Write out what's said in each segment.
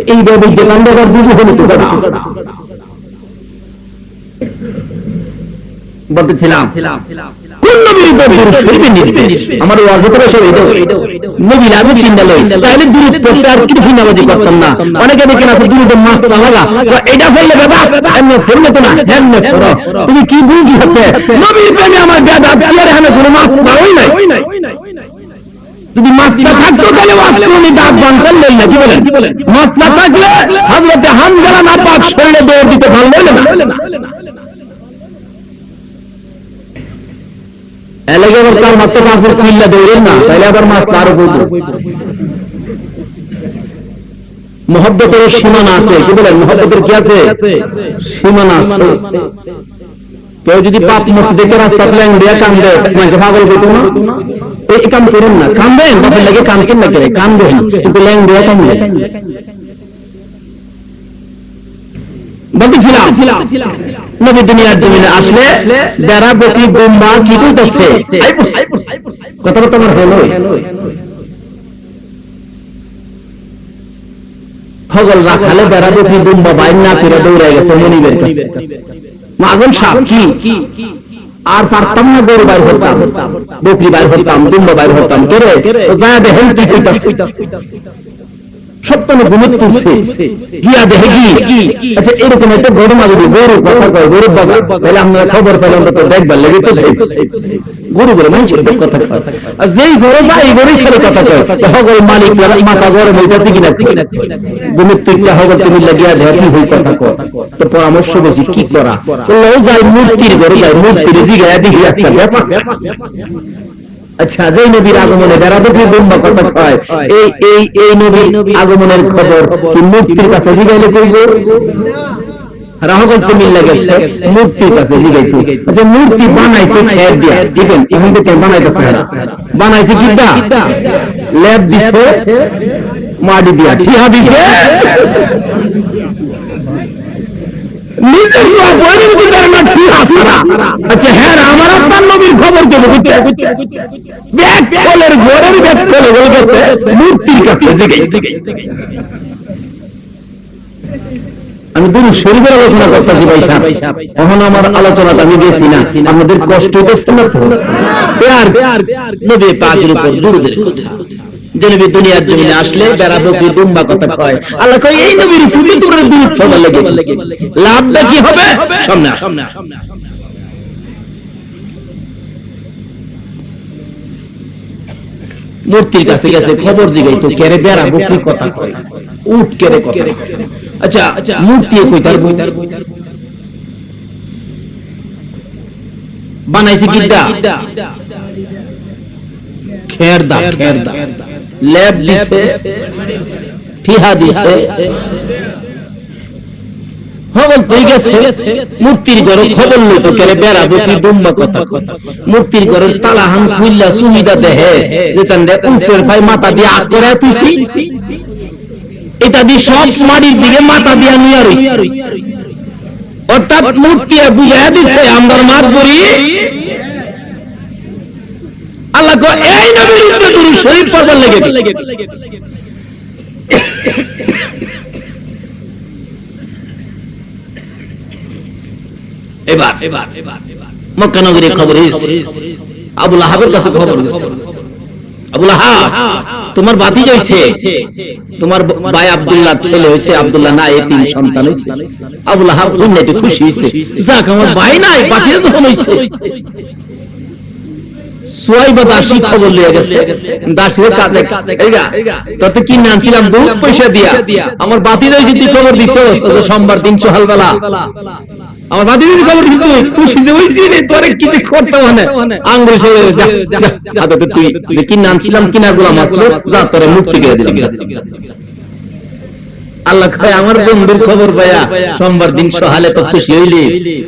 এইভাবে দোকানদার দুটো হলে তো না বলতেছিলাম কোন নবীর উপর দরুদ শরীফ নিবে আমার ওয়াজ করে সব নবী লাগে চিন্তা লই তাহলে দরুদ পড়তে আর কিছু নামাজি করতাম না অনেকে দেখেন আছে দরুদ মাস লাগা এটা বললে বাবা এমন ফেললে তো না এমন করো তুমি কি বুঝি হচ্ছে নবীর প্রেমে আমার গাদা আর এখানে কোনো মাস পাওই নাই যদি মাসটা থাকতো তাহলে ওয়াসনি দাঁত বাঁধলেন না কি বলেন মাস না থাকলে হযরত হামজা না পাক শরীরে দৌড় দিতে পারলেন না এলাকে আবার তার মাত্র পাঁচের কিল্লা দৌড়েন না তাহলে আবার মাছ তারও বলবো মহব্বতের সীমানা আছে কি বলেন মহব্বতের কি আছে সীমানা আছে কেউ যদি পাপ মুক্তি দেখে রাস্তা প্ল্যান দিয়ে কান্দে তোমাকে পাগল বলতো না এই কাম করেন না কান্দেন বাপের লাগে কানকেন না করে কানবেন কিন্তু ল্যাং দিয়ে কান্দে বলতেছিলাম নবী দুনিয়ার জমিনে আসলে যারা বকরি দুম্বা কি করতেছে কথা বলতে আমার হলো হগল রাখালে যারা বকরি দুম্বা বাইর না করে দৌড়ে গেছে মনিবের কাছে মাগুন সাপ কি আর পারতাম না গরু বাইর হতাম বকরি বাইর হতাম দুম্বা বাইর হতাম কে রে তো যা দেখেন কি কইতাছ সপ্তাহে ঘুমত তুলছে গিয়া দেখে কি আচ্ছা এরকম একটা ঘটনা যদি গরু কথা কয় গরু বাবা তাহলে আমরা খবর পেলাম তো দেখবার লেগে তো গরু বলে মানুষ কথা কয় আর যেই গরু বা এই গরুই ছেলে কথা কয় হগল মালিক মাথা গরম হইতেছে কিনা ঘুমের তুইটা হগল তুমি লাগিয়া দেখি হই কথা কয় তো পরামর্শ বেশি কি করা ও যাই মূর্তির গরু যাই মূর্তির জিগায়া দিকে একটা ব্যাপার আচ্ছা যেই নবীর আগমনে যারা বকরি দুম্বা কথা কয় এই নবীর আগমনের খবর কি মূর্তির কাছে জিগাইলে কইব রাহগল তুমি লাগেছে মূর্তির কাছে জিগাইছে আচ্ছা মূর্তি বানাইছে খের দিয়া দেখেন এখন থেকে বানাইতেছে বানাইছে কিটা ল্যাব দিছে মাটি দিয়া ঠিয়া দিছে আচ্ছা হ্যাঁ আমার আপনার নবীর খবর দেবো মূর্তির কাছে আমি দুরূদ শরীফের আলোচনা করতেছি ভাই সাহেব এখন আমার আলোচনাটা আমি দেখছি না আমাদের কষ্ট দেখতে না তো নবী পাকের উপর দুরূদের কথা যে নবী দুনিয়ার জমিনে আসলে বেড়া বকরি দুম্বা কথা কয় আল্লাহ কয় এই নবীর ফুটে তোরে দুরূদ সবার লাগে লাভটা কি হবে সামনে মূর্তির কাছে গেছে খবর জিগাইতো কেরে বেড়া বকরি কথা কয় উঠ কেরে কথা আচ্ছা মূর্তি কই তার বানাইছে কিডা খের দা ল্যাব দিছে ঠিহা দিছে হবল তুই গেছে মূর্তির ঘর খবর লইতো কেরে বেড়া বকরি দুম্বা কথা মূর্তির ঘরের তালা হাম খুললা সুবিধা দেহে যেখান দিয়ে উঠের ভাই মাথা দিয়ে আগ করে আতিছি এটা দিয়ে সব মাটির দিকে মাথা দিয়ে নিয়ে রই অর্থাৎ মূর্তি বুঝাইয়া দিচ্ছে আমরা মাছ করি আল্লাহ এই নবীর উপরে দুরূদ শরীফ পড়বার লেগে এবার মক্কা নগরীর খবর আবু লাহাবের কাছে খবর গেছে আবু লাহাব তোমার বাতি হইছে তোমার ভাই আব্দুল্লাহ ছেলে হইছে আব্দুল্লাহ না এই তিন সন্তান হইছে আবু লাহাব খুশি হইছে যাক আমার ভাই নাই বাতি তো হইছে সুয়াইবা দাসী খবর লিয়ে গেছে দাসীর কাছে এইগা তত কি নাছিলাম দুধ পয়সা দিয়া আমার বাতি হইছে তুই খবর দিছো সোমবার দিন সকালবেলা আমার বাতি দিন খবর দিছো খুশি হইছি রে তোরে কি করতে মানে আঙ্গুল সরে যা তুই কি নাছিলাম কিনা গোলাম মাত্র যা তোরে মুক্তি করে দিলাম আল্লাহ কয় আমার বন্ধুর খবর পায়া সোমবার দিন সকালে তো খুশি হইলি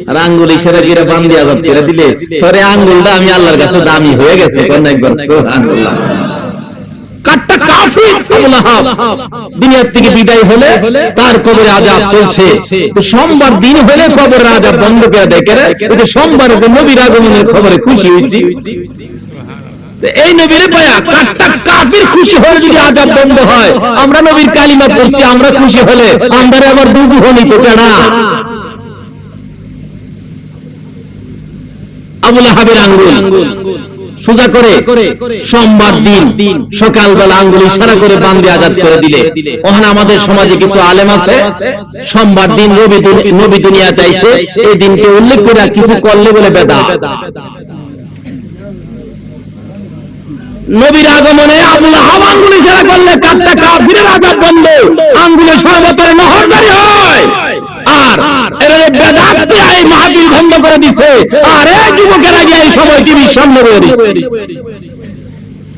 আর আঙ্গুল ইশারা করে বান্ধি আজাদ করে দিলে তোরে আঙ্গুলটা আমি আল্লাহর কাছে দামি হয়ে গেছে কোন একবার সুবহানাল্লাহ কাটটা কাফির আবু লাহাব দুনিয়া থেকে বিদায় হলে তার কবরে আযাব চলছে তো সোমবার দিন হলে কবরের আযাব বন্ধ করে দেয় কেন এই যে সোমবারে নবীর আগমনের খবরে খুশি হইছি এই নবীর পায়া কাটটা কাফির খুশি হয়ে যদি আযাব বন্ধ হয়, আমরা নবীর কালিমা পড়ছি, আমরা খুশি হলে আমাদের আবার দুঃখ হলি তো কেনা। আবু লাহাবের আঙ্গুল সোজা করে সোমবার দিন সকালবেলা আঙ্গুল ইশারা করে বান্দে আজাদ করে দিলে। ওখানে আমাদের সমাজে কিছু আলেম আছে, সোমবার দিন নবী দুনিয়া চাইছে, এই দিনকে উল্লেখ করে কিছু করলে বলে বেদাত। নবীর আগমনে আবু লাহাব আঙ্গুল ইশারা করলে কাটটা কাফিরের আযাব বন্ধ, আঙ্গুলে সর্বতরে নহরদারি হয়। আর এর বেদাতকে এই মাহফিল বন্ধ করে দিছে। আর এই যুবকেরা গিয়ে এই সময় টিভির সামনে বসে দিছে।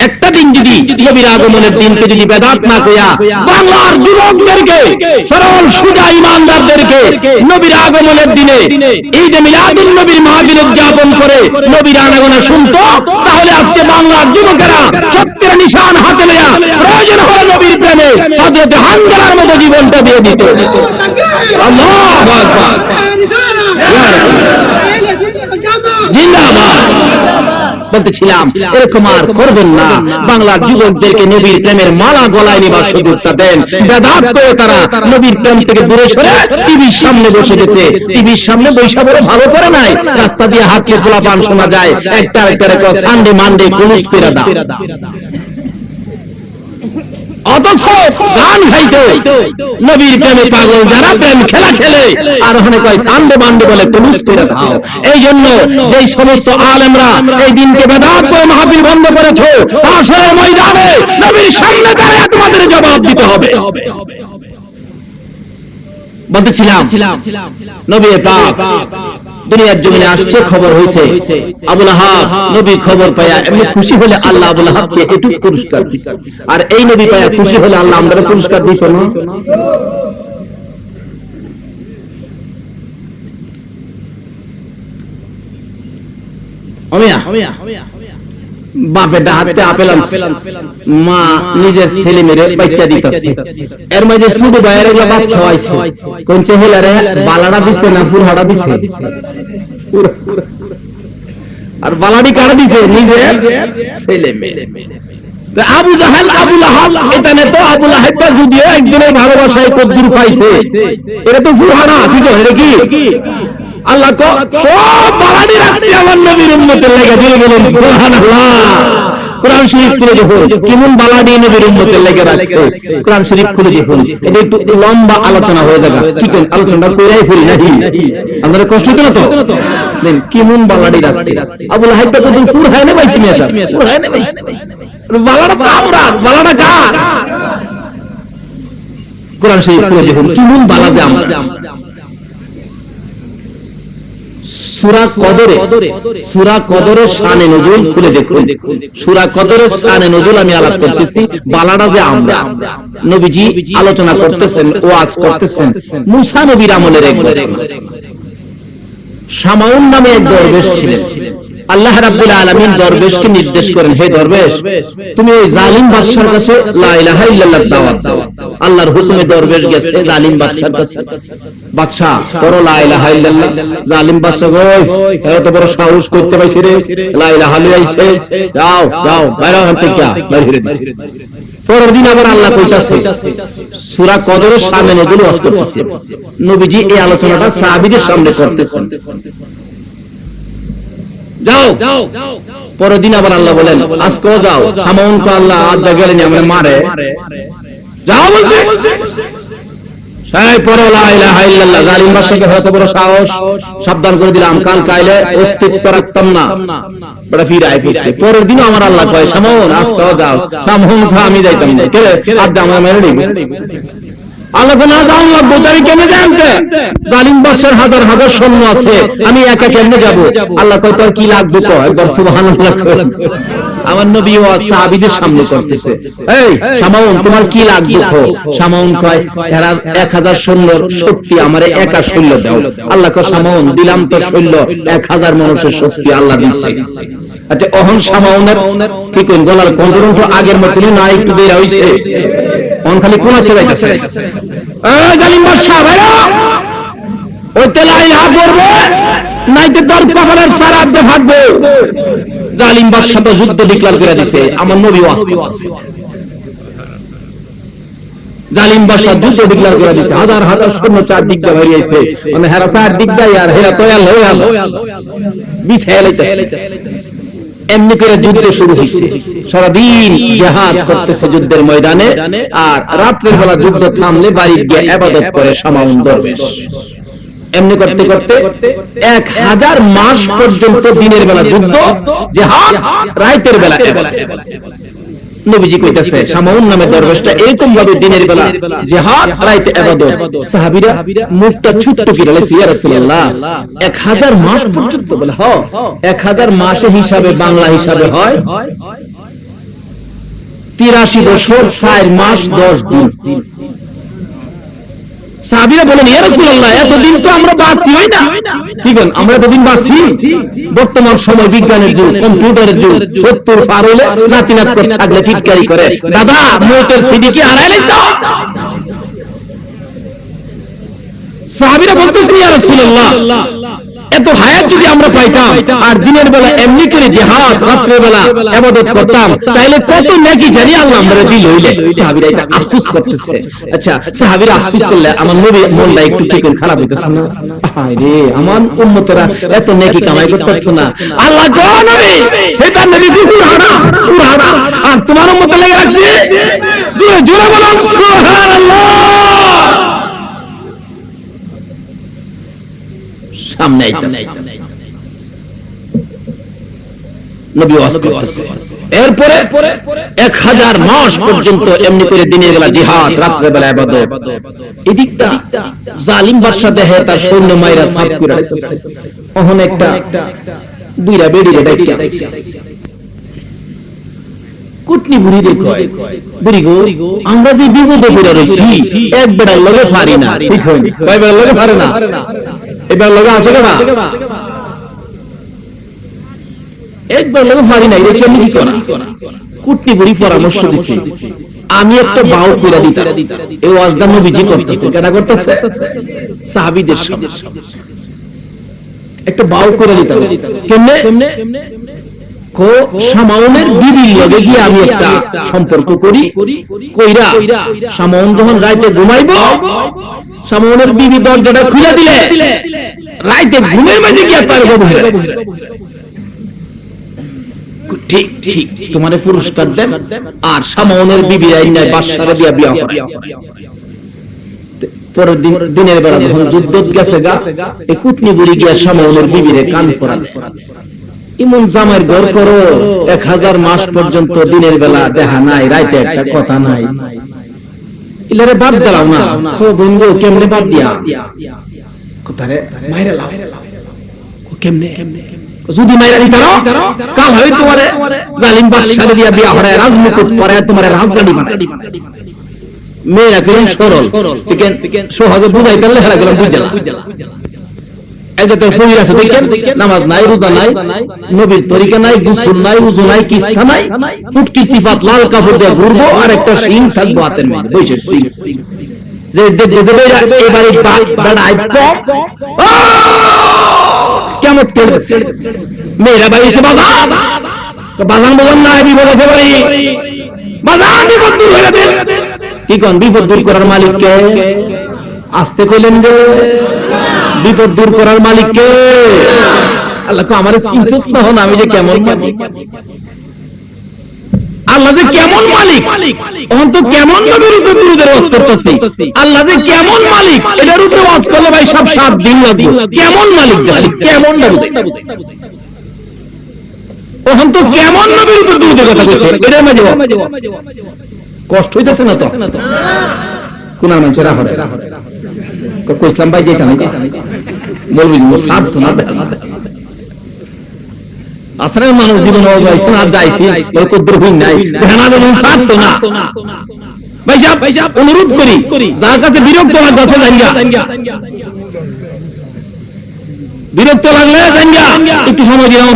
একটা দিন যদি নবীর আগমনের দিনকে যদি বেদাত না কইয়া বাংলার যুবকদেরকে, সরল সুজা ইমানদারদেরকে নবীর আগমনের দিনে ঈদে মিলাদুন নবীর মাহফিল উদযাপন করে নবীর আগমন শুনতো, তাহলে আজকে বাংলার যুবকেরা সত্যের নিশান হাতে নেয়া প্রয়োজন হলে নবীর প্রেমে হযরত হামজার মতো জীবনটা দিয়ে দিত। আল্লাহু আকবার, জিন্দাবাদ। বলতেছিলাম এরকম আর করবেন না, বাংলার যুবকদেরকে নবীর প্রেমের মালা গলায় নেবার সুযোগটা দেন। বেদাত করে তারা নবীর প্রেম থেকে দূরে সরে টিভির সামনে বসে গেছে। টিভির সামনে বৈশা বলে ভালো করে নাই, রাস্তা দিয়ে হাতকে গোলাপান শোনা যায়, একটা সানডে মানডে কুলুস করে দাও। অথচ গান গাইতে নবীর প্রেমে পাগল যারা প্রেম খেলা খেলে, আর ওখানে কয় সানডে মানডে বলে কুলুস করে দাও। এই জন্য যেই সমস্ত আলেমরা এই দিনকে বেদাত করে মাহফিল বন্ধ করেছো, হাসরের ময়দানে নবীর সামনে দাঁড়িয়ে তোমাদের জবাব দিতে হবে। বলতেছিলাম নবী পাক দুনিয়ার জমিনে আসছে, খবর হয়েছে আবু লাহাব নবী খবর পায়া এমনি খুশি হলে আল্লাহ আবু লাহাবকে একটু পুরস্কার দিত। আর এই নবী পায়া খুশি হলে আল্লাহ আমাদের পুরস্কার দিত না। বাপে হাতে আপেল মা নিজের ছেলে মেরে বাচ্চা দিতেছে, এর মাঝে শুধু বাইরে বাপ খাওয়াইছে, কোন ছেলেরে বালাড়া দিচ্ছে না পুরহাড়া দিচ্ছে, আর বালাড়ি কারা দিচ্ছে নিজের ছেলে মেয়ে। আবু জাহেল আবু লাহাব, এখানে তো আবু লাহাব যদিও একজনের ভালোবাসায় কদ্দুর পাইছে, এটা তো পুরহাড়া, ঠিক আছে কি আল্লাহ বালাড়ি রাখছে আমার নবীর উম্মতের লেগে, দিয়ে বলেন সুবহানাল্লাহ। কোরআন শরীফ খুলে দেখুন কেমন বালাড়ি নবীর উম্মতের লেগে রাখছে। কোরআন শরীফ খুলে দেখুন, এটা একটু লম্বা আলোচনা হয়ে যাবে, ঠিক আছে আলোচনা কইরাই ফেলি নাকি আপনারা কষ্ট হতো না তো। দেন কেমন বালাড়ি রাখছে আবু লাহাব, তো তুমি পুর হয় না পাইছি মেশা, পুর হয় না পাইছি বালাড়া কামরা, বালাড়া কার? কোরআন শরীফ খুলে দেখুন কেমন বালাড়ি আমরা। সূরা কদরের শানে নজুল খুলে দেখুন, সূরা কদরের শানে নজুল আমি আলাপ করতেছি। বালাটা যে আমরা নবীজি আলোচনা করতেছেন, ওয়াজ করতেছেন মুসা নবীর আমলের একবার। শামাউন নামে এক দরবেশ ছিলেন। আল্লাহ রাব্বুল আলামিন দরবেশকে নির্দেশ করেন, হে দরবেশ তুমি ওই জালিম বাদশার কাছে লা ইলাহা ইল্লাল্লাহ দাওয়াত দাও। আল্লাহর হুকুমে দরবেশ গেছে জালিম বাদশার কাছে। বাদশা করো লা ইলাহা ইল্লাল্লাহ। জালিম বাদশা কই এত বড় সাহস করতে পাইছে রে, লা ইলাহা ইল্লাল্লাহ যাও যাও বাইরে হন থেকে বাইরে দিছে। পরের দিন আবার আল্লাহ কইতাছে সূরা কদরের সামনে নজুল ওয়াজ করতেছে। নবীজি এই আলোচনাটা সাহাবীদের সামনে করতেছেন। যাও পরের দিন আবার আল্লাহ বলেন আজকেও যাও, সামাউন কো আল্লাহ আজ গেলেন আমরা মারে যাও বলতে পরে লা ইলাহা ইল্লাল্লাহ। জালিম বাদশাকে হয়তো বড় সাহস, সাবধান করে দিলাম কাল কাইলে অস্তিত্ব রাখতাম না, বড় ফিরায় ফিরছে। পরের দিন আমার আল্লাহ কয় সামাউন আজকেও যাও, সামাউন আমি যাইতাম না, কে আজ আমরা মেরে নিব। আল্লাহ না যাও লাগবো, আমি কেমনে জানতে? জালিম বাদশার হাজার হাজার সৈন্য আছে, আমি একা কেমনে যাব? আল্লাহ কয় তোর কি লাগবে কয়, একবার সুবহানাল্লাহ। আমার নবী ওয়াজ সাহাবীদের সামনে করতেছে, এই শামাউন তোমার কি লাগবে? শামাউন কয় এরা 1000 সৈন্যর শক্তি আমারে একা সৈন্য দাও। আল্লাহ কয় শামাউন দিলাম তো সৈন্য 1000 মানুষের শক্তি আল্লাহ দিয়েছে। আচ্ছা অহন শামাউনের কি কোন গলার কন্ট্রোল আগের মতই না, একটু দেরি হইছে, অন খালি কোন আছে যাইতেছে। এই জালিম বাদশা ভাইরা ওই তেলা ইলাহা করবে নাইতে তোর কপালের সারা দিয়ে ভাগবে। জালিম বাদশা তো যুদ্ধ ডিক্লেয়ার করে দিতে, আমার নবী ওয়াজ করতেছে। জালিম বাদশা যুদ্ধ ডিক্লেয়ার করে দিতে, হাজার হাজার সৈন্য চারদিক দিয়ে বেরিয়েছে, মানে হেরা চারদিক দিয়ে আর হেরা তয়াল হয়ে গেল বিছাইতে। এমনি করে যুদ্ধ শুরু হয়েছে, সারাদিন জিহাদ করতেছে যুদ্ধের ময়দানে, আর রাত্রের বেলা যুদ্ধ থামলে বাড়ি গিয়ে ইবাদত করে সামাউন দরবেশ। এমনি করতে করতে 1000 মাস পর্যন্ত দিনের বেলা যুদ্ধ, জিহাদ, রাতের বেলা ইবাদত। নবীজি কইতেছে সামাউন নামে দরবেশটা এরকম ভাবে দিনের বেলা জিহাদ, রাতে ইবাদত। সাহাবীরা মুখটা ছোট্ট করে বলে, ইয়া রাসূলুল্লাহ 1000 মাস পর্যন্ত? বলে হ্যাঁ, 1000 মাসে হিসাবে বাংলা হিসাবে হয় 83 বছর 4 মাস 10 দিন। সাহাবীরা বলেন, ইয়া রাসূলুল্লাহ এতদিন তো আমরা বাঁচি হই না। কি বলেন, আমরা এতদিন বাঁচি? বর্তমান সময় বিজ্ঞানের যুগ, কম্পিউটারের যুগ, 70 পার হলে নাতিনাত করতে থাকলে চিৎকারি করে, দাদা মোটের সিডি কি হারাইলেন তো? সাহাবীরা বলতেছেন, ইয়া রাসূলুল্লাহ এত হায়াত যদি আমরা পাইতাম আর দিনের বেলা এমনি করে জিহাদ, রাতের বেলা ইবাদত করতাম, তাহলে কত নেকি জানি আল্লাহ আমাদের দিল হইলে। সাহাবীরা এটা আফসোস করতেছে। আচ্ছা, সাহাবীরা আফসোস করলে আমার নবী মনটা একটু ঠিক খারাপ হইতেছে না? হায় রে, আমার উম্মতেরা এত নেকি কামাই করতেছ না। আল্লাহ গো নবী, এটা নবী পুরানা পুরানা, আর তোমার উম্মত লেগে রাখছে। জোরে জোরে বলুন সুবহানাল্লাহ। সামনে আইতাছে নবী ওয়াজ করতেছে। এরপরে 1000 মাস পর্যন্ত এমনি করে দিনের বেলা জিহাদ, রাতের বেলা ইবাদত। এদিকটা জালিম বাদশা দেখে তার সৈন্য মাইরা সাফ করে রাখতেছে। ওখানে একটা দুইটা বেড়িরে ডাইকা কুটনি বুড়ি দেখো, বুড়ি গো আমরা যে বিপদে পড়ে রইছি এক বেড়ার লগে পারি না। ঠিক হয়, কয় বেড়ার লগে পারে না? এবার লগে আছে না, একবার লগে পারি না। এটা কেমনি কি করা? কুটনি বুড়ি পরামর্শ দিছে, আমি একটা বাউ করে দিতাম। এই ওয়াজটা নবীজি করতেছে, কেডা করতেছে? সাহাবীদের সামনে একটা বাউ করে দিতাম। কেমনে? কো সামাউনের বিবির লগে গিয়ে আমি একটা সম্পর্ক করি, কইরা সামাউন যখন রাতে ঘুমাইবো, সামাউনের বিবি দরজাটা খুলে দিলে রাতে ঘুমের মাঝে গিয়ে তার গভীরে ঠিক ঠিক তোমারে পুরস্কার দেন, আর সামাউনের বিবি আইনায় বাদশারে দিয়া বিয়া করে। পরের দিনের বেলা যখন যুদ্ধ গেছে গা, এই কুটনি বুড়ি গিয়া সামাউনের বিবিরে কান পরালে, ইমন জামাইয়ের ঘর করো, 1000 মাস পর্যন্ত দিনের বেলা দেখা নাই, রাতে একটা কথা নাই, ইলারে বাদ দিলাম না। ও বন্ধু কেমনে বাদ দিয়া? কোথারে মাইরা লাও। কেমনে? যদি মাইরা দিতে পারো কাল হয় তোমারে জালিম বাদশারে দিয়া বিয়া হরায় রাজমুকুট পরে তোমারে রাজগাড়ি বানাই। মেয়েরা কেন সরল, ঠিক সহজে বুঝাই পারলে হেরা গেলাম বুঝলা। নামাজ নাই, রোজা নাই, নবীর তরিকা নাই, গোসল নাই, উযু নাই, কিসা নাই, ফুটকি সিফাত লাল কাপড় দিয়ে ঘুরবো, আর একটা শিং থাকবো হাতের মধ্যে বসে। যে এবারে কেমন মেয়েরা বাইছে বাজান বাজান বলেন না, বিপদ আছে বাড়ি বাজান, বিপদ দূর হয়ে গেছে। কি কোন বিপদ দূর করার মালিককে? আসতে কইলেন যে বিপদ দূর করার মালিককে আল্লাহ। আমার চিন্তিত না হন আমি যে কেমন মালিক, আল্লাহ যে কেমন মালিক, এখন তো কেমন নবীর উপরে দুরূদের ওয়াজ করতেছি। আল্লাহ যে কেমন মালিক এটার উপরে ওয়াজ করলে ভাই সব 7 দিন লাগবে। কেমন মালিক জানি, কেমন না বুঝে, এখন তো কেমন নবীর উপরে দুরূদের কথা কইছে, এটার মাঝে কষ্ট হইতেছে না তো? কোন মানুষেরা হবে কইলাম ভাই যেটা আমি বলবি সাধ্য না আসলে মানুষ জীবন যাইছি কদ্দুর হই নাই সাধ্য না। ভাই সাহেব অনুরোধ করি যার কাছে বিরক্ত লাগছে বিরক্ত লাগলে একটু সময় দিলাম,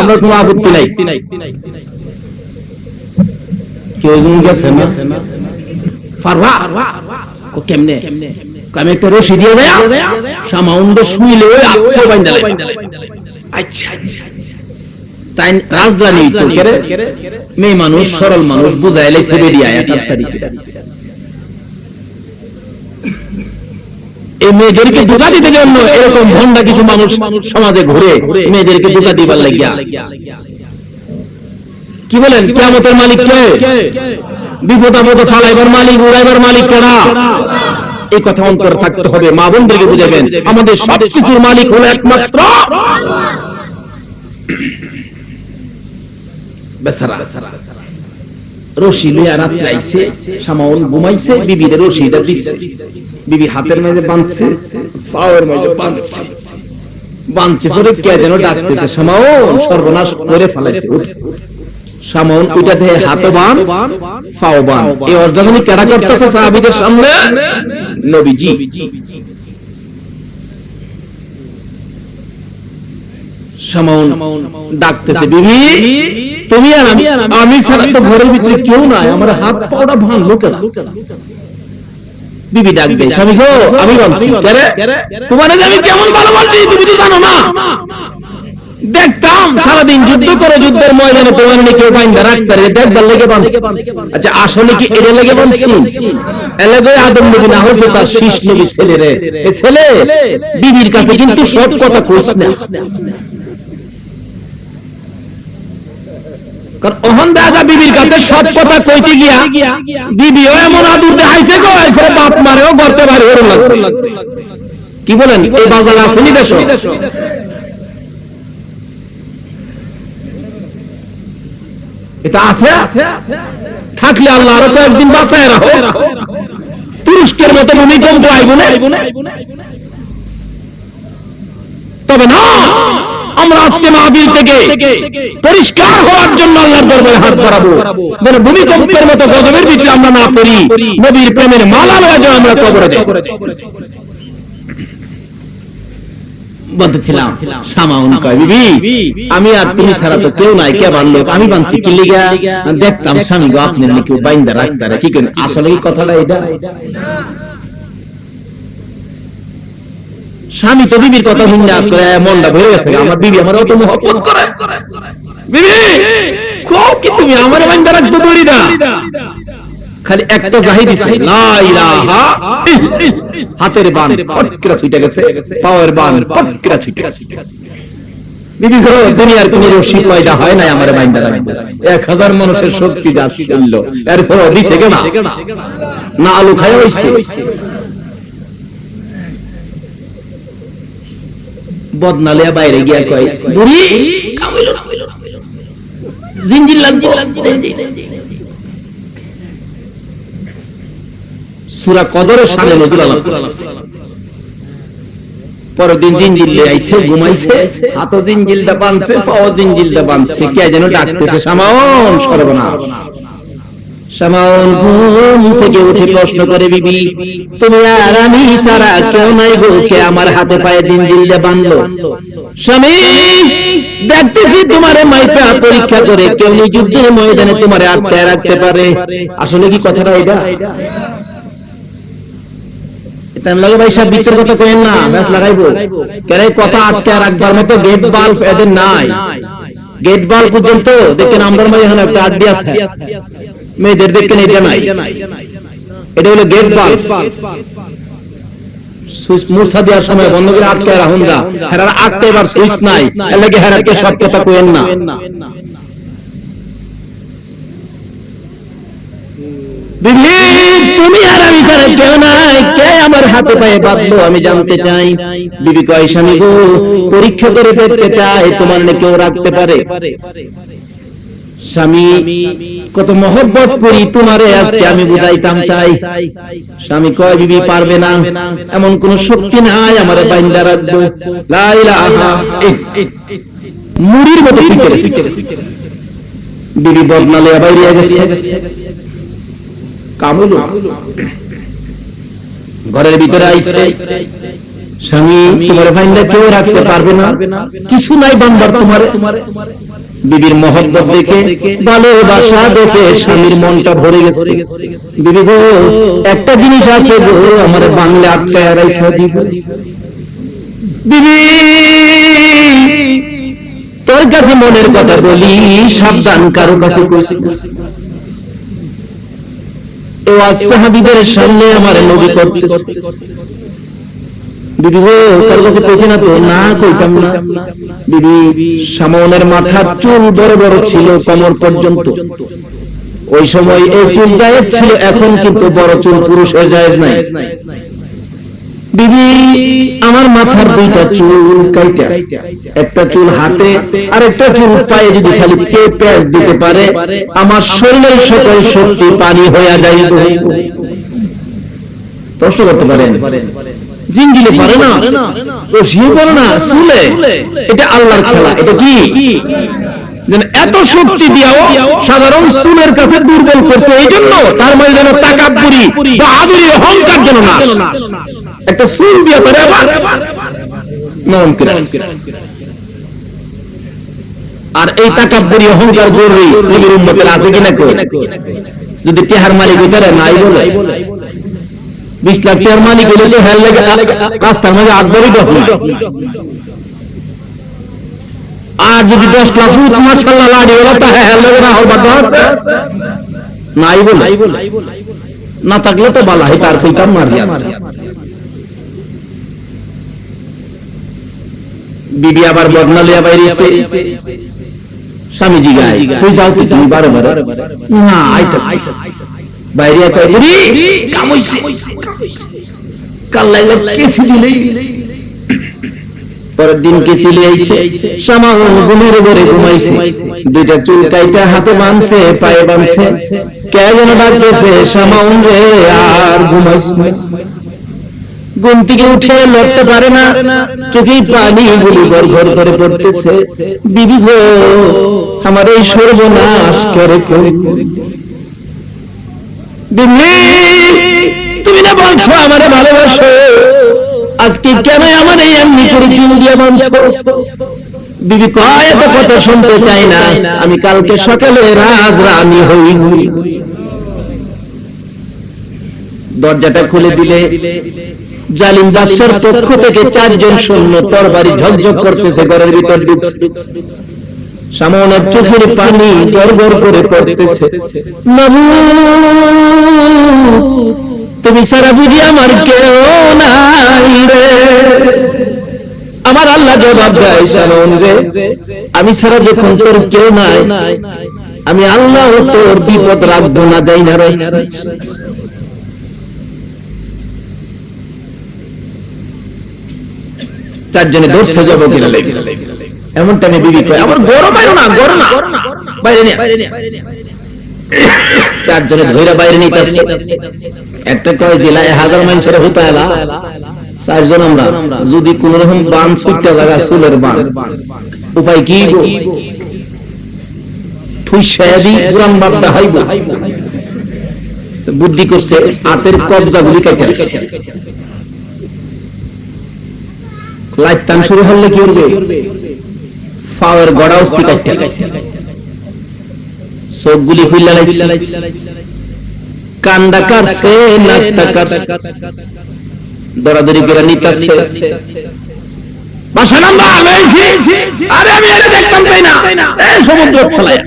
আমরা কোনো আপত্তি নাই। কেউ গেছে না পারবা? কেমনে? আমি একটা রশি দিয়ে দেয়া সামাউন্ড শুইলে আচ্ছা তাই রাজধানী তো কেরে মেয়ে মানুষ সরল মানুষ বুঝাইলে ছেড়ে দিয়ে এই মেয়েদেরকে ধোঁকা দিতে জন্য এরকম ভণ্ডা কিছু মানুষ সমাজে ঘুরে মেয়েদেরকে ধোঁকা দিবার লাগিয়া। কি বলেন কিয়ামতের মালিক কে? বিপদ আপদে ফালাইবার মালিক, উড়াইবার মালিক কেনা? এই কথা অন্তর থাকতে হবে। মা বোনদেরকে বুঝাবেন আমাদের সবকিছুর মালিক হলো একমাত্র বেচারা। রশি লইয়া রাত্রে আইছে, সামাউল ঘুমাইছে, বিবির রশিটা দিচ্ছে, বিবি হাতের মাঝে বাঁধছে, পায়ের মাঝে বাঁধছে, বাঁধছে পরে কে যেন ডাকতেছে, সামাউল সর্বনাশ করে ফেলাইছে। সামাউল ওইটা দিয়ে হাতে বান পাও বান। এই অর্জনী কেডা করতেছে সাহাবীদের সামনে? নবীজি। সামাউল ডাকতেছে, বিবি তুমি আর আমি ছাড়া তো ঘরের ভিতরে কেউ নাই, আমার হাত পাওটা ভাঙলো কেন? বিবি ডাকবে, স্বামী গো আমি বলছি তোমার আমি কেমন ভালোবাসি তুমি তো জানো না। দেখতাম সারাদিন যুদ্ধ করে যুদ্ধের ময়দানে তোমার কেউ বাইন্দা রাখতে দেখবার লেগে বাঁধছে। আচ্ছা আসলে কি এর লেগে বাঁধছি? এলাকায় আদম নবী না হচ্ছে তার শীষ নবী ছেলে রে, এ ছেলে বিবির কাছে কিন্তু সব কথা কইস না। কারণ ওহন দাদা বিবির কাছে সব কথা কইতে গিয়া বিবিও এমন আদর দেখাইছে গো, এরপরে বাপ মারেও গর্তে বাইরে হয়ে লাগবে। কি বলেন এই বাজার আসেনি দেশ? এটা আছে? থাকলে আল্লাহ আরো তো একদিন বাঁচায় রাখো। তুরস্কের মতো ভূমিকম্প আইব না? তবে না, আমরা আজকে মাহফিল থেকে পরিষ্কার হওয়ার জন্য আল্লাহর দরবারে হাত বাড়াবো, যেন ভূমিকম্পের মতো গজবের ভিতরে আমরা না পড়ি, নবীর প্রেমের মালা লয়ে যেন আমরা কবরে যাই। বলতেছিলাম সামাউন কয়, বিবি আমি আর তুমি ছাড়া তো কেউ নাই, কে বানলো? আমি বানছি কি লিগা? দেখতাম স্বামী গো আপনার কেউ বাইন্দা রাখতারা। কি করেন আসলে এই কথাটা এটা? স্বামী তো বিবির কথা শুনে করে মনটা ভরে গেছে, আমার বিবি আমার অত মহব্বত করে। বিবি কও কি তুমি আমার বাইন্দা রাখতে পারি না? খালি একটা জাহিদ দিছে লা ইলাহা, হাতের বান ফটকরা ছুটে গেছে, পাওয়ার বান ফটকরা ছুটে গেছে। বিবি গো দুনিয়ার কোন রশি পয়দা হয় না আমার বাইন্দা রাখতে। 1000 মানুষের শক্তি যা ছিল এরপর দিতে গেল না, আলু খায় হইছে। বদনালিয়া বাইরে গিয়া কয়, বুড়ি কামিলো জিঞ্জির লাগবে। সূরা কদরের সামনে নজরুল আলাপ পরের দিন জিঞ্জিল আইছে, ঘুমাইছে, হাতও জিঞ্জিলটা বাঁধছে, পাও জিঞ্জিলটা বাঁধছে, কে যেন ডাকতেছে, সামাউন সর্বনাশ। সামাউন ঘুম থেকে উঠে প্রশ্ন করে, বিবি তুমি আর আমি ছাড়া কেউ নাই গো, কে আমার হাতে পায়ে জিঞ্জিলটা বাঁধলো? স্বামী দেখতেছি তোমারে মাইপা পরীক্ষা করে কেউ নেই যুদ্ধের ময়দানে তোমারে আটকায় রাখতে পারে। আসলে কি কথাটা এটা? কথা কেন না লাগাইবো কেন কথা আটকে রাখবার মতো গেট বাল্ব এদের নাই। গেট বাল্ব পর্যন্ত দেখেন আমার মাঝে এখানে একটা আড্ডি আছে, মেয়েদের দেখেন এটা নাই। এটা হলো গেট বাল্ব, সুইচ মুছা দেওয়ার সময় বন্ধ করে আটকে রাখুন যা, হেরার আটকে এবার সুইচ নাই, এর লাগে হেরাকে সব কথা কেন না। তুমি আর আমি ছাড়া কেউ নাই, কে আমার হাতে পায়ে বাঁধলো আমি জানতে চাই। বিবি কয়, স্বামী গো পরীক্ষা করে দেখতে চাই তোমার না কেউ রাখতে পারে। স্বামী কত মহব্বত করি তোমারে, আজকে আমি বুঝাইতাম চাই। স্বামী কয়, বিবি পারবে না, এমন কোন শক্তি নাই আমার বাইন্দা রাখবো। লা ইলাহা, মুড়ির মতো ফিকে বিবি বদনালে বাইরে গেছে। কামুল ঘরের ভিতরে আইছে, স্বামী তোমার বাইন্দা কেউ রাখতে পারবে না, কিছু নাই বান্দার তোমার। বিবির মহব্বত দেখে, ভালোবাসা দেখে স্বামীর মনটা ভরে গেছে। বিবি গো একটা জিনিস আছে গো, আমার বাংলা আটকায় রাখা দিব। বিবি তোর কাছে মনের কথা বলি, সাবধান কারো কাছে কইছি না। ও সাহাবীদের সামনে আমার নবী করতেছে, বিবি গো কার কাছে কইছি না তো? না কইতাম না। বিবি শামনের মাথার চুল বড় বড় ছিল কোমর পর্যন্ত। ওই সময় এই চুল জায়েজ ছিল, এখন কিন্তু বড় চুল পুরুষের জায়েজ নাই। বিবি আমার মাথার দুইটা চুল কাইটা, একটা চুল হাতে আর একটা চুল পায়ে যদি খালি পেঁয়াজ দিতে পারে, আমার শরীরের সকল শক্তি পানি হয়ে যায়। প্রশ্ন করতে পারেন, জিনগিলে পারে না, রশিও পারে না, চুলে। এটা আল্লাহর খেলা। এটা কি এত শক্তি দিয়াও সাধারণ চুলের কাছে দুর্বল করছে, এই জন্য তার মানে যেন তাকাব্বুরি বাহাদুরি অহংকার যেন না, একটা চুল দিয়ে পারে আবার নরম করে। আর এই তাকাব্বুরি অহংকার জরুরি নবীর উম্মতের আছে কিনা? যদি টেহার মালিক হইতারে নাই বলে 20 লাখ টাকার মালিক হইলে তো হেল লাগে রাস্তার মাঝে আটবারই দখল। আর যদি 10 লাখ মাশাআল্লাহ লাড়ি হলো তা হেল লাগে না হবার নাই বলে, না থাকলে তো বালা হয়, তার কইতাম মারিয়া। বিবি আবার বদনা লিয়া বাইরে এসে স্বামীজি গায়, কই যাও তুমি? বারে বারে না আইতাছি বাইরে। কাম হইছে, কাল লাগলে কেসি দিলেই। পরের দিন কেসি লিয়ে আইছে, শামাউন ঘুমের ঘরে ঘুমাইছে, দুইটা চুল কাইটা হাতে বাঁধছে, পায়ে বাঁধছে। কে যেন ডাকতেছে, শামাউন রে, আর ঘুমাইছে। ঘুম থেকে উঠে লড়তে পারে না, চোখে পানি গুলি ঘর ঘর করে পড়তেছে। বিবি গো আমার এই সর্বনাশ করে তুমি না বলছো আমারে ভালোবাসো, আজকে কেন আমার এই এমনি করে চুল দিয়ে বাঁধছো? বিবি কয় এত কথা শুনতে চাই না, আমি কালকে সকালে রাজরানী হই। দরজাটা খুলে দিলে জালিম বাদশার পক্ষ থেকে 4 জন সৈন্য তরবারি ঝকঝক করতেছে, ঘরের ভিতর ঢুকছে। শামনের চোখের পানি গড়গড় করে পড়তেছে। তুমি সারা বুঝি আমার কেউ নাই রে। আমার আল্লাহ জবাব দেয়, শামন রে, আমি সারা যখন তোর কেউ নাই, আমি আল্লাহ তোর বিপদ রাখবো না, যাই না রে। চারজনে দৌড়তে যাবো কিনা লেগে, এমন টাইমে বিবি কয় আমার গরম বাইরে না, গরম না বাইরে নিয়ে। চারজনে ধৈরা বাইরে নিতে আসছে। একটা কয় জেলায় 1000 মানুষের হতা এলা, 4 জন আমরা। যদি কোন রকম বান ছুটতে জায়গা চুলের বান, উপায় কি গো? ঠুইসায়াদি পুরান বাপটা হাইব। বুদ্ধি করছে, হাতের কবজা গুলি কেটে লাইট টান শুরু হলে কি করবে? পাওয়ার গড়া অস্থি কাটতে সবগুলি খুললা লাগছে। কান্দা কাটছে, নাস্তা কাটছে, দরাদরি করে নিতাছে। বাসা নাম্বা আলাইছি, আরে আমি এটা দেখতাম তাই না, এই সমুদ্র ফলায়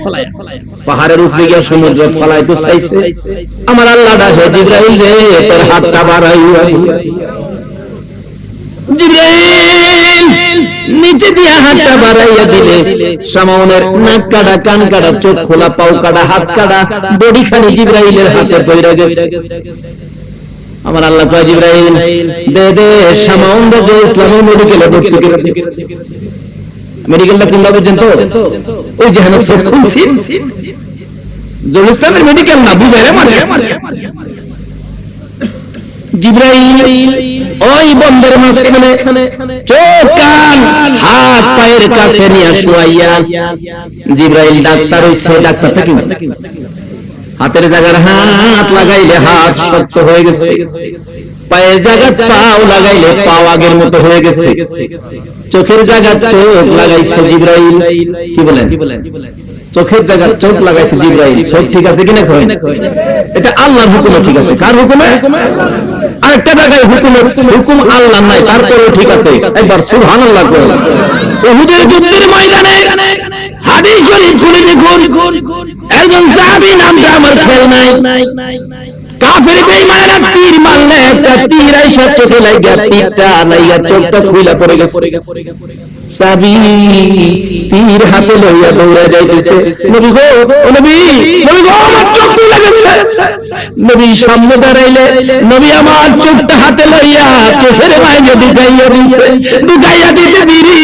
পাহাড়ের উপরে গিয়ে সমুদ্র ফলায় তো চাইছে। আমার আল্লাহ ডাকে, জিবরাইল রে তোর হাতটা বাড়াইয়া। জিবরাইল নিচে দিয়ে হাতটা বাড়াইয়া দিলে শামনের নাক কাটা, কান কাটা, চোখ খোলা, পাও কাটা, হাত কাটা, বডি খানি জিবরাইলের হাতে পড়ে গেছে। আমার আল্লাহ কয়, জিবরাইল দে দে শামন দে ইসলামের মেডিকেলে ভর্তি করে। মেডিকেলটা কোনটা বুঝছেন তো? ওই যে হ্যাঁ চোখ খুলছি, ইসলামের মেডিকেল না, বুঝাইলে মানে। জিবরাইল ওই বন্ধের মাঝখানে চোখ কান হাত পায়ের কাছে নিয়ে শুয়াইয়া, জিবরাইল ডাক্তার হইছে, ডাক্তার থাকি হাতের জায়গার হাত লাগাইলে হাত শক্ত হয়ে গেছে, পায়ের জায়গা পাও লাগাইলে পাও আগের মতো হয়ে গেছে, চোখের জায়গা চোখ লাগাইছে জিবরাইল। কি বলেন? চোখের জায়গা চোখ লাগাইছে জিবরাইল। চোখ ঠিক আছে কিনা? এটা আল্লাহর হুকুমে ঠিক আছে। কার হুকুমে? আরেকটা জায়গায় হুকুম আল্লাহ নাই, তারপরেও ঠিক আছে। একবার সুবহানাল্লাহ বলেন। উহুদের যুদ্ধের ময়দানে হাদিস শরীফ খুলে দেখুন, একজন সাহাবী নামটা আমার খেয়াল নাই, কাফের বেঈমানেরা তীর মারলে একটা তীর আইসা চোখে লাগা, তীরটা লাইয়া চোখটা খুইলা পড়ে গেছে। সাহাবী তীর হাতে লইয়া দৌড়ে যাইতেছে, নবী গো, ও নবী, নবী গো, আমার চোখ খুইলা গেছে। নবী সামনে দাঁড়াইলে নবী আমার চোখটা হাতে লইয়া চোখের বাইরে ঢুকাইয়া দিতে দিরি,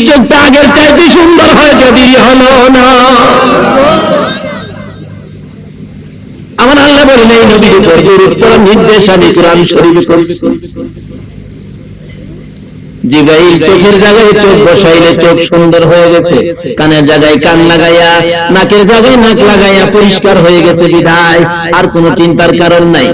চোখটা আগের চাইতে সুন্দর হয়েছে, দেরি হলো না। আমার আল্লাহ বলেন এই নবীর উপর গুরুত্ব নির্দেশ আমি কোরআন শরীফে করেছি। জিবরাইল চোখের জায়গায় চোখ বসাইলে চোখ সুন্দর হয়ে গেছে, কানের জায়গায় কান লাগাইয়া, নাকের জায়গায় নাক লাগাইয়া পরিষ্কার হয়ে গেছে বিধায় আর কোনো চিন্তার কারণ নাই।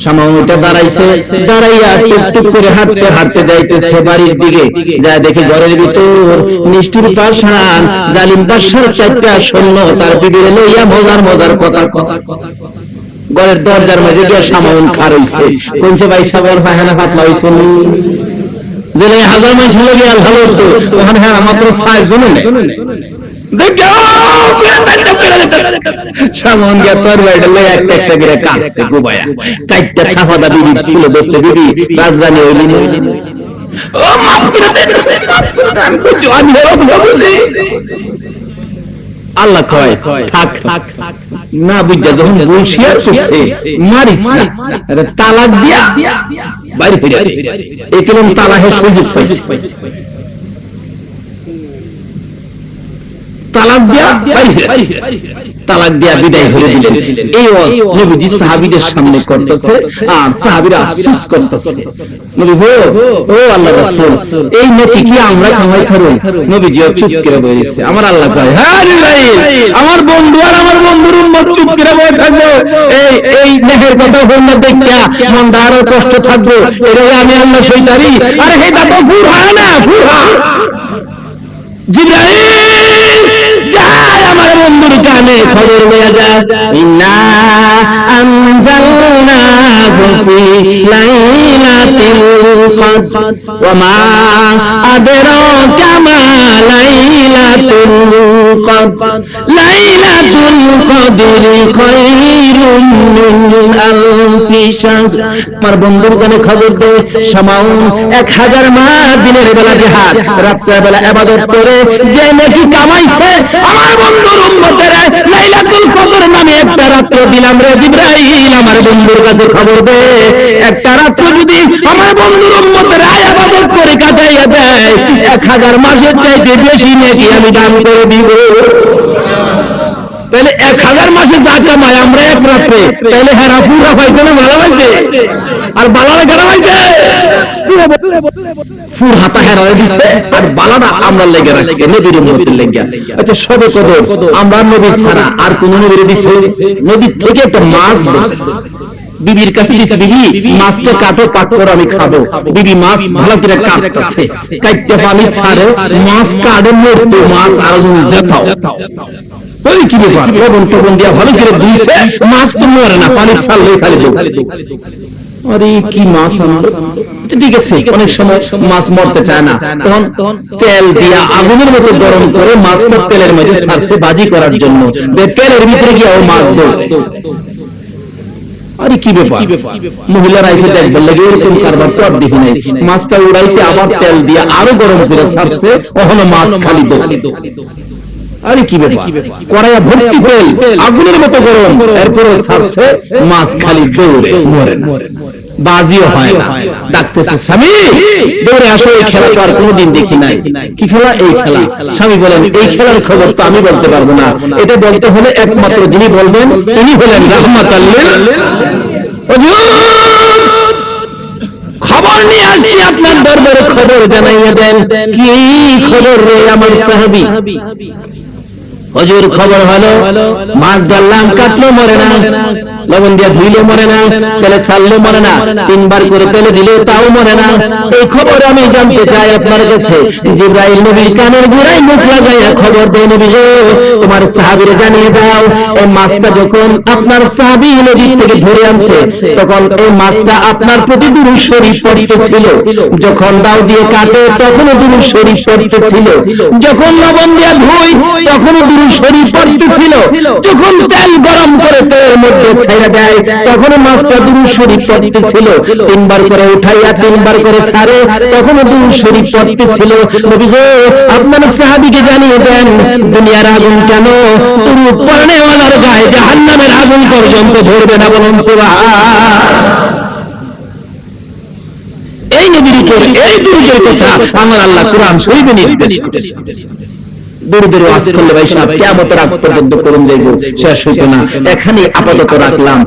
সামাউটা দাঁড়াইছে, দাঁড়াইয়া টুকটুক করে হাঁটতে হাঁটতে যাইতেছে বাড়ির দিকে, যা দেখে ঘরের ভিতর নিষ্ঠুর পাষাণ জালিম বাদশার চারটা সৈন্য তার বিবিরে লইয়া মজার মজার কথা ঘরের দরজার মধ্যে গিয়ে সামাউন খার হইছে, কোনছে ভাই সাগর পায়খানা পাতলা হইছে জেলে 1000 মানুষ হলে গিয়ে ভালো হতো, ওখানে হ্যাঁ মাত্র 5 জন সামন গিয়া তোর বাইরে লই একটা একটা করে কাটছে গোবায়া কাটটা সাফাদা বিবি ছিল, দোস্তে বিবি রাজধানী হইলি ও মাফ করে দেন, আমি তো জওয়ান হয়ে আল্লাহ কয় থাক না বুঝা, যখন হুঁশিয়ার করছে মারিস না, তালাক দিয়া বাইরে ফিরে একদম তালাকের সুযোগ পাইছে, তালাক দিয়া তালাক দিয়া বিদায় করে দিলেন। এই নবীজি সাহাবীদের সামনে করতেছে আর সাহাবীরা আফসোস করতেছে, নবী গো, ও আল্লাহর রাসূল, এই নেকি কি আমরা কামাই করব? নবীজি চুপ করে বসে। আমার আল্লাহ কয়, হ্যাঁ জিবরাইল, আমার বন্ধু আর আমার বন্ধুর উম্মত চুপ করে বসে থাকবে, এই নেহের কথা হল দেখিয়া মনটা আরো কষ্ট থাকবে, এটাই আমি আল্লাহ সইতারি। আরে এটা তো ফুরহা না, ফুরহা জিবরাইল যায় আমার বন্ধুর কানে খবর নিয়ে যায়, ইন্না আনজালনাহু ফি লাইলাতিল কদর ওয়া মা আদরাকা মা লাইলাতুল কদর লাইলাতুল কদরি খায়রুম মিন আলফি শাহর। আমার বন্ধুর কানে খবর দে, সামাউন 1000 মাস দিনের বেলা জিহাদ, রাতের বেলা ইবাদত করে যে নাকি কামাইছে, আমার বন্ধুর উম্মতের লাইলাতুল কদর নামে একটা রাত্র দিলাম রে জিবরাইল, আমার বন্ধুর কাছে খবর দে, একটা রাত্র যদি আমার বন্ধুর উম্মতের ইবাদত করে কাটাইয়া দেয়, 1000 মাসের চাইতে বেশি নাকি আমি দান করে দিব। তাহলে 1000 মাসে যা কামাই আমরা এক রাত্রে, তাহলে হেরা পুরা পাইছে না ভালো পাইছে? আর বালারা কেন পাইছে? ফুল হাতা হেরা দিচ্ছে আর বালাটা আমরা লেগে রাখছি নবীর উম্মতের লেগে। আচ্ছা সবে কদর আমরা নবী ছাড়া আর কোন নবীর দিচ্ছে? নদীর থেকে একটা মাছ বিবির কাছে দিচ্ছে, বিবি মাছটা কাটো, পাক করে আমি খাবো। বিবি মাছ ভালো করে কাটতেছে, কাটতে পানি ছাড়ে, মাছ কাটে মরতো, মাছ আরো যেতাও ওই কি ব্যাপার, লবণ টবণ দিয়া ভালো করে ধুইছে, মাছ তো মরে না, পানি ছাড়লেই খালি আরে কি মাছ আনলো। ঠিক আছে, অনেক সময় মাছ মরতে চায় না, তখন তেল দিয়া আগুনের মতো গরম করে মাছটা তেলের মধ্যে ছাড়ছে বাজি করার জন্য, তেলের ভিতরে গিয়ে ও মাছ দৌড়। আরে কি ব্যাপার, মহিলারা এসে দেখবেন লাগে এরকম কারবার তো আর দেখি নাই, মাছটা উড়াইছে আবার তেল দিয়া আরো গরম করে ছাড়ছে, ওখানে মাছ খালি দৌড়। আরে কি ব্যাপার, কড়াইয়া ভর্তি তেল আগুনের মতো গরম, এরপরে ছাড়ছে মাছ খালি দৌড়ে, মরে না, বাজিও হয় না। ডাকতেছে স্বামী দৌড়ে আসো, এই খেলা তো আর কোনোদিন দেখি নাই। কি খেলা? এই খেলা। স্বামী বলেন এই খেলার খবর তো আমি বলতে পারবো না, এটা বলতে হলে একমাত্র যিনি বলবেন তিনি হলেন রাহমাতাল লিল আলামিন। খবর নিয়ে আসছি আপনার দরবারে, খবর জানাইয়া দেন। কি খবর রে আমার সাহাবী? হুজুর খবর হলো মাছ ধরলাম, কাটলো, মরে না। লবণ দিয়ে ধুইলে মরে না, তেলে ছাড়লে মরে না, 3 বার করে তেলে দিলে তাও মরে না। এই খবর আমি জানতে চাই আপনার কাছে। জিবরাইল নবীর কানের গোড়ায় মুখ লাগাইয়া খবর দেয়, নবী গো তোমার সাহাবীরে জানিয়ে দাও এই মাছটা যখন আপনার সাহাবী নদী থেকে ধরে আনছে তখন এই মাছটা আপনার প্রতি দুরূদ শরীফ পড়তেছিল। যখন দাও দিয়ে কাটে তখনও দুরূদ শরীফ পড়তেছিল, যখন লবণ দিয়ে ধুই তখনও দুরূদ শরীফ পড়তেছিল, যখন তেল গরম করে তেলের মধ্যে ছেড়ে দেয় তখনও মাছটা দুরূদ শরীফ পড়তেছিল। 3 বার করে উঠাইয়া 3 বার করে ছাড়ে তখনও দুরূদ শরীফ পড়তেছিল। নবী গো আপনার সাহাবীকে জানিয়ে দেন দুনিয়ার আগুন কেন দুরূদ পড়নেওয়ালার গায়ে জাহান্নামের আগুন পর্যন্ত ধরবে না, বলুন সুবহান। এই নবীর উপরে এই দুরূদের কথা আমার আল্লাহ কুরআন শরীফে নির্দেশ করেছেন। দুরূদের ওয়াজ করলে ভাই সাহেব কিয়ামতের আগ পর্যন্ত করুন যাইব, শেষ হইতো না। এখানে আপাতত রাখলাম।